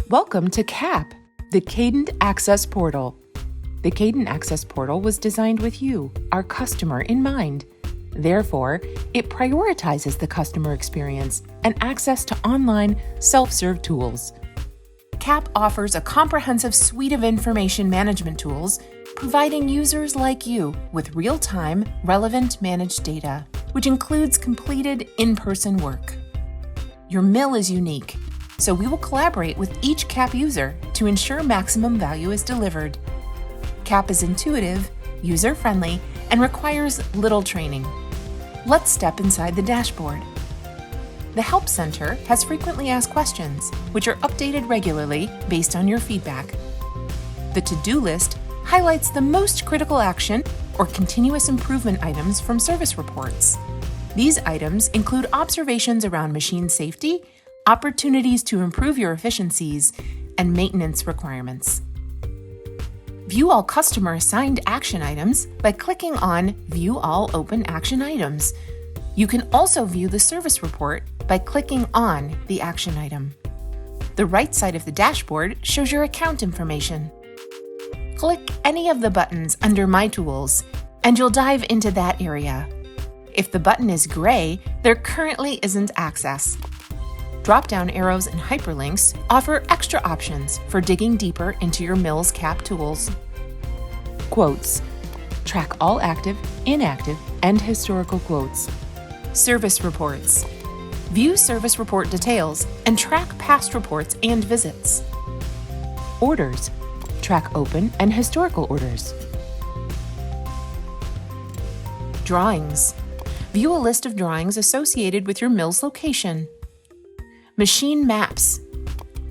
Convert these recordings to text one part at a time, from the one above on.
Welcome to KAP, the Kadant Access Portal. The Kadant Access Portal was designed with you, our customer, in mind. Therefore, it prioritizes the customer experience and access to online, self-serve tools. KAP offers a comprehensive suite of information management tools, providing users like you with real-time, relevant managed data, which includes completed in-person work. Your mill is unique, so we will collaborate with each KAP user to ensure maximum value is delivered. KAP is intuitive, user-friendly, and requires little training. Let's step inside the dashboard. The Help Center has frequently asked questions, which are updated regularly based on your feedback. The To-Do list highlights the most critical action or continuous improvement items from service reports. These items include observations around machine safety, opportunities to improve your efficiencies, and maintenance requirements. View all customer-assigned action items by clicking on View All Open Action Items. You can also view the service report by clicking on the action item. The right side of the dashboard shows your account information. Click any of the buttons under My Tools, and you'll dive into that area. If the button is gray, there currently isn't access. Drop-down arrows and hyperlinks offer extra options for digging deeper into your mill's KAP tools. Quotes. Track all active, inactive, and historical quotes. Service reports. View service report details and track past reports and visits. Orders. Track open and historical orders. Drawings. View a list of drawings associated with your mill's location. Machine maps.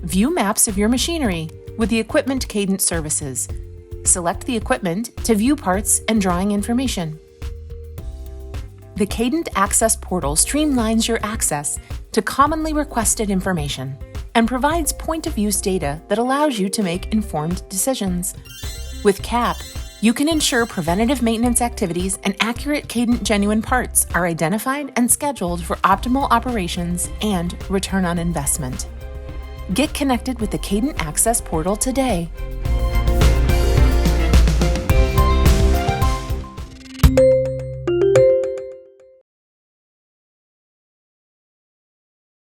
View maps of your machinery with the Equipment Kadant services. Select the equipment to view parts and drawing information. The Kadant Access Portal streamlines your access to commonly requested information and provides point-of-use data that allows you to make informed decisions. With KAP, you can ensure preventative maintenance activities and accurate Kadant genuine parts are identified and scheduled for optimal operations and return on investment. Get connected with the Kadant Access Portal today.